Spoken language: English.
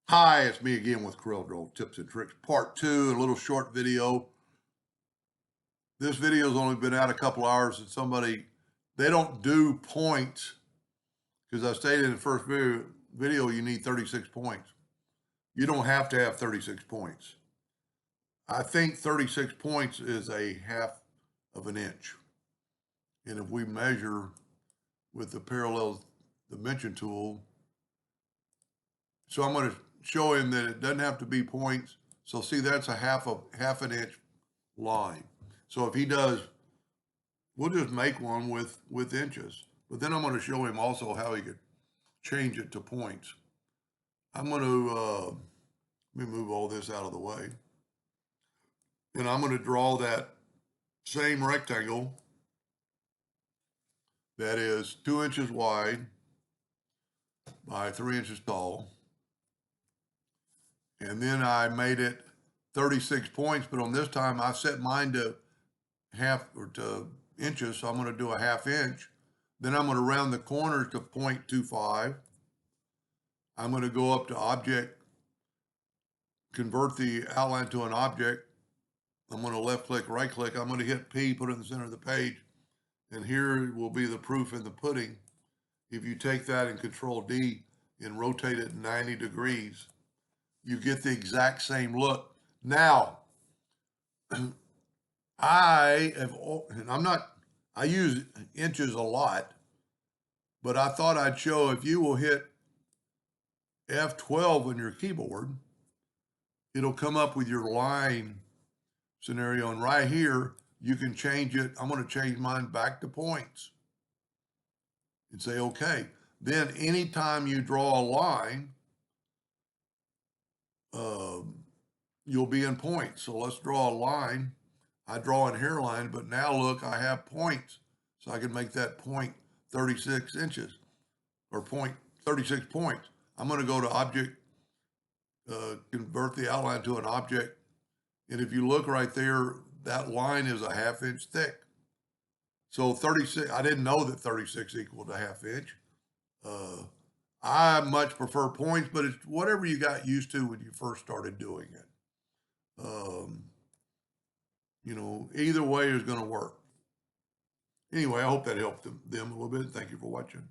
Hi, it's me again with Corel Draw Tips and Tricks, part two, a little short video. This video's only been out a couple hours and they don't do points because I stated in the first video you need 36 points. You don't have to have 36 points. I think 36 points is a half of an inch. And if we measure with the parallel dimension tool, so I'm going to show him that it doesn't have to be points. So see, that's a half an inch line. So if he does, we'll just make one with inches. But then I'm going to show him also how he could change it to points. I'm going to let me move all this out of the way, and I'm going to draw that same rectangle that is 2 inches wide by 3 inches tall. And then I made it 36 points, but on this time I set mine to half or to inches, so I'm going to do a half inch. Then I'm going to round the corners to 0.25. I'm going to go up to object, convert the outline to an object. I'm going to left click, right click. I'm going to hit P, put it in the center of the page. And here will be the proof in the pudding. If you take that and Control D and rotate it 90 degrees, you get the exact same look. Now, I use inches a lot, but I thought I'd show if you will hit F12 on your keyboard, it'll come up with your line scenario. And right here, you can change it. I'm going to change mine back to points and say, okay. Then anytime you draw a line, you'll be in points. So let's draw a line. I draw in hairline, but now look, I have points. So I can make that point 36 inches or point 36 points. I'm going to go to object, convert the outline to an object. And if you look right there, that line is a half inch thick. So 36, I didn't know that 36 equaled a half inch. I much prefer points, but it's whatever you got used to when you first started doing it. Either way is going to work. Anyway, I hope that helped them a little bit. Thank you for watching.